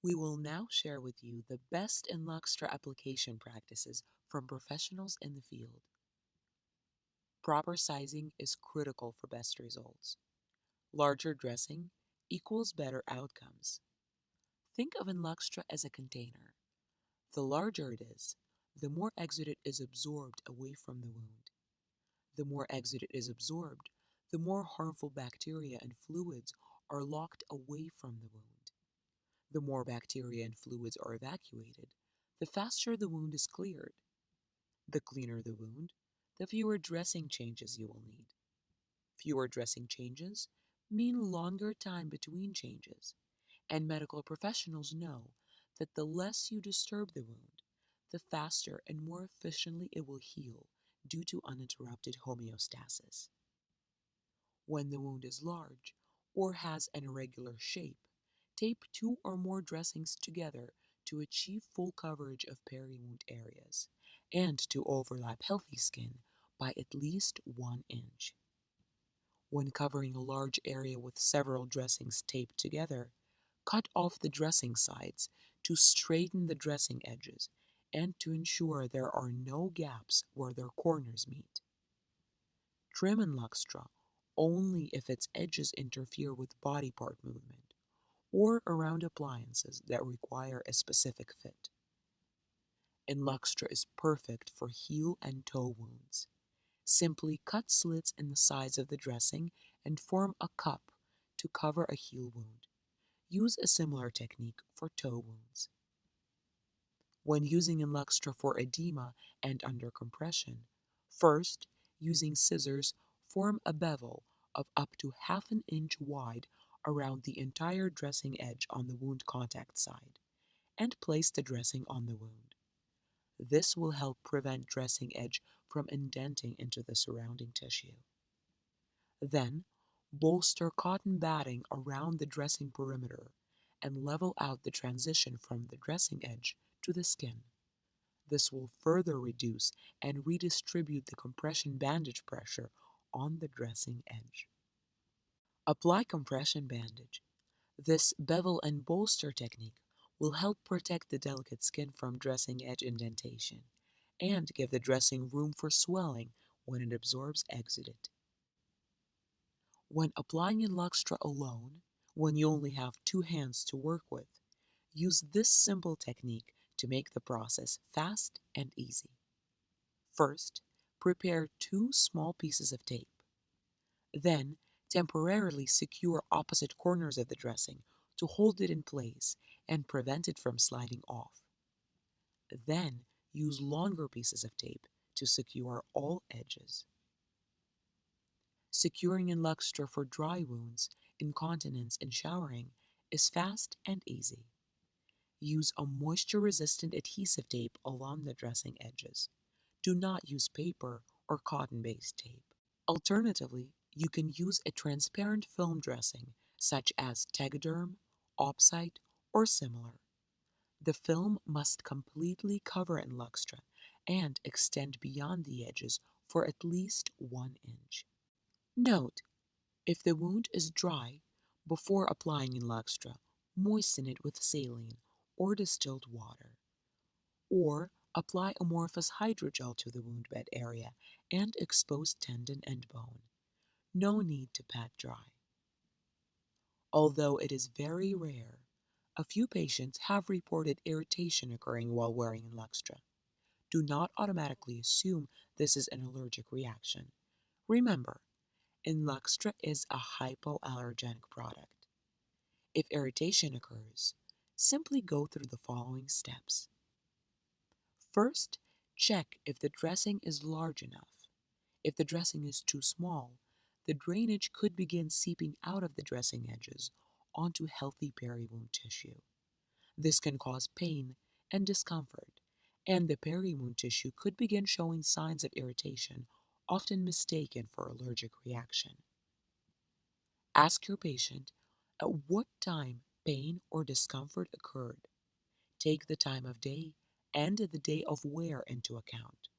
We will now share with you the best Enluxtra application practices from professionals in the field. Proper sizing is critical for best results. Larger dressing equals better outcomes. Think of Enluxtra as a container. The larger it is, the more exudate is absorbed away from the wound. The more exudate is absorbed, the more harmful bacteria and fluids are locked away from the wound. The more bacteria and fluids are evacuated, the faster the wound is cleared. The cleaner the wound, the fewer dressing changes you will need. Fewer dressing changes mean longer time between changes, and medical professionals know that the less you disturb the wound, the faster and more efficiently it will heal due to uninterrupted homeostasis. When the wound is large or has an irregular shape, tape two or more dressings together to achieve full coverage of peri-wound areas and to overlap healthy skin by at least 1 inch. When covering a large area with several dressings taped together, cut off the dressing sides to straighten the dressing edges and to ensure there are no gaps where their corners meet. Trim Enluxtra only if its edges interfere with body part movement or around appliances that require a specific fit. Enluxtra is perfect for heel and toe wounds. Simply cut slits in the sides of the dressing and form a cup to cover a heel wound. Use a similar technique for toe wounds. When using Enluxtra for edema and under compression, first, using scissors, form a bevel of up to ½ inch wide around the entire dressing edge on the wound contact side, and place the dressing on the wound. This will help prevent dressing edge from indenting into the surrounding tissue. Then, bolster cotton batting around the dressing perimeter and level out the transition from the dressing edge to the skin. This will further reduce and redistribute the compression bandage pressure on the dressing edge. Apply compression bandage. This bevel and bolster technique will help protect the delicate skin from dressing edge indentation and give the dressing room for swelling when it absorbs exudate. When applying Enluxtra alone, when you only have 2 hands to work with, use this simple technique to make the process fast and easy. First, prepare 2 small pieces of tape. Then, temporarily secure opposite corners of the dressing to hold it in place and prevent it from sliding off. Then, use longer pieces of tape to secure all edges. Securing Enluxtra for dry wounds, incontinence, and showering is fast and easy. Use a moisture-resistant adhesive tape along the dressing edges. Do not use paper or cotton-based tape. Alternatively, you can use a transparent film dressing such as Tegaderm, Opsite, or similar. The film must completely cover Enluxtra and extend beyond the edges for at least 1 inch. Note: if the wound is dry, before applying Enluxtra, moisten it with saline or distilled water. Or apply amorphous hydrogel to the wound bed area and exposed tendon and bone. No need to pat dry. Although it is very rare, a few patients have reported irritation occurring while wearing Enluxtra. Do not automatically assume this is an allergic reaction. Remember, Enluxtra is a hypoallergenic product. If irritation occurs, simply go through the following steps. First, check if the dressing is large enough. If the dressing is too small, the drainage could begin seeping out of the dressing edges onto healthy peri-wound tissue. This can cause pain and discomfort, and the peri-wound tissue could begin showing signs of irritation, often mistaken for allergic reaction. Ask your patient at what time pain or discomfort occurred. Take the time of day and the day of wear into account.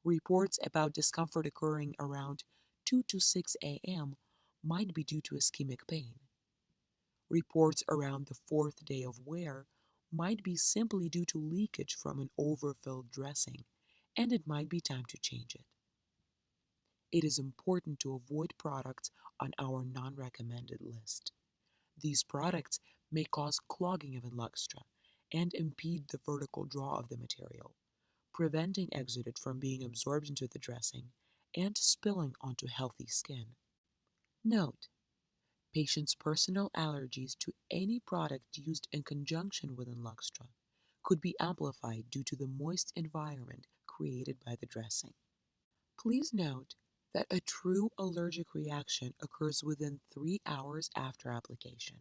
Reports about discomfort occurring around 2 to 6 a.m. might be due to ischemic pain. Reports around the fourth day of wear might be simply due to leakage from an overfilled dressing, and it might be time to change it. It is important to avoid products on our non-recommended list. These products may cause clogging of Enluxtra and impede the vertical draw of the material, preventing exudate from being absorbed into the dressing and spilling onto healthy skin. Note: patients' personal allergies to any product used in conjunction with Enluxtra could be amplified due to the moist environment created by the dressing. Please note that a true allergic reaction occurs within 3 hours after application.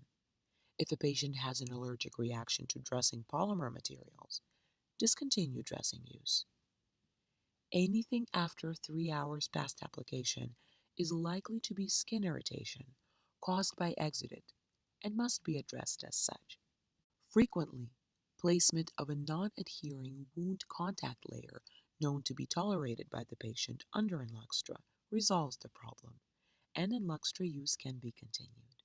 If a patient has an allergic reaction to dressing polymer materials, discontinue dressing use. Anything after 3 hours past application is likely to be skin irritation caused by exudate and must be addressed as such. Frequently, placement of a non-adhering wound contact layer known to be tolerated by the patient under Enluxtra resolves the problem, and Enluxtra use can be continued.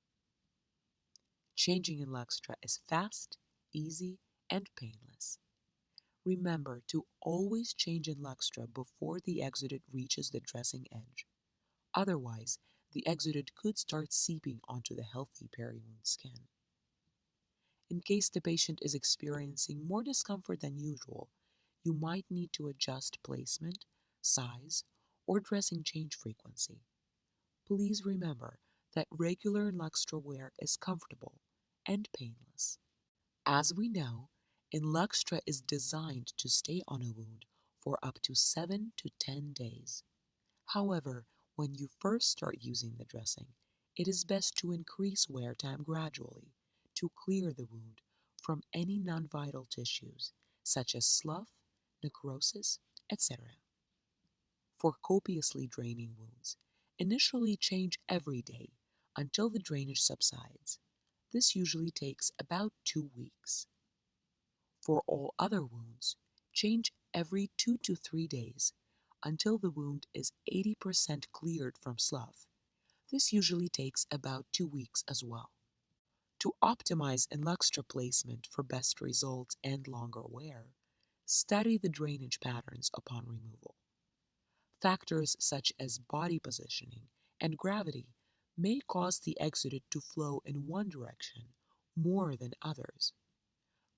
Changing Enluxtra is fast, easy, and painless. Remember to always change Enluxtra before the exudate reaches the dressing edge. Otherwise, the exudate could start seeping onto the healthy peri-wound skin. In case the patient is experiencing more discomfort than usual, you might need to adjust placement, size, or dressing change frequency. Please remember that regular Enluxtra wear is comfortable and painless. As we know, Enluxtra is designed to stay on a wound for up to 7 to 10 days. However, when you first start using the dressing, it is best to increase wear time gradually to clear the wound from any non-vital tissues, such as slough, necrosis, etc. For copiously draining wounds, initially change every day until the drainage subsides. This usually takes about 2 weeks. For all other wounds, change every 2 to 3 days until the wound is 80% cleared from slough. This usually takes about 2 weeks as well. To optimize Enluxtra placement for best results and longer wear, study the drainage patterns upon removal. Factors such as body positioning and gravity may cause the exudate to flow in one direction more than others.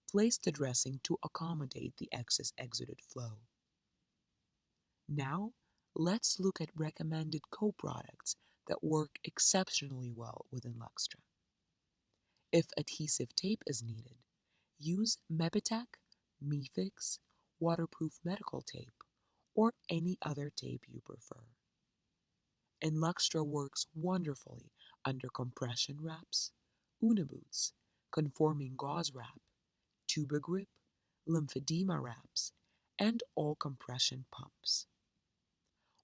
Place the dressing to accommodate the excess exudate flow. Now, let's look at recommended co-products that work exceptionally well with Enluxtra. If adhesive tape is needed, use Mebitac, Mefix, waterproof medical tape, or any other tape you prefer. Enluxtra works wonderfully under compression wraps, Uniboots, conforming gauze wrap, Tubigrip, lymphedema wraps, and all compression pumps.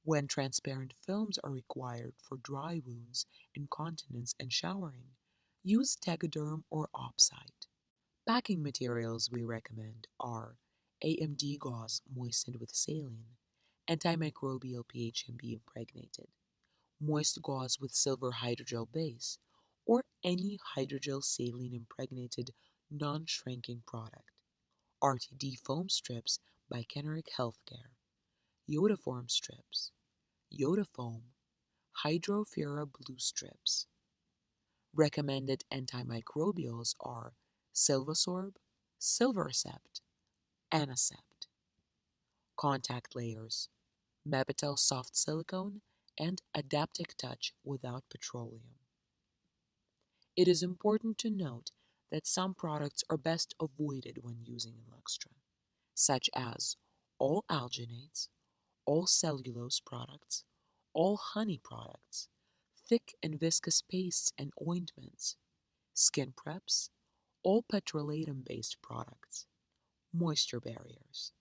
When transparent films are required for dry wounds, incontinence, and showering, use Tegaderm or Opsite. Packing materials we recommend are AMD gauze moistened with saline, antimicrobial PHMB impregnated, moist gauze with silver hydrogel base, or any hydrogel saline impregnated non-shrinking product, RTD foam strips by Kenrick Healthcare, Yodaform strips, Yodafoam, Hydrofera blue strips. Recommended antimicrobials are Silvasorb, Silvercept, Anacept. Contact layers, Mebitel soft silicone, and Adaptic Touch without petroleum. It is important to note that some products are best avoided when using Enluxtra, such as all alginates, all cellulose products, all honey products, thick and viscous pastes and ointments, skin preps, all petrolatum-based products, moisture barriers.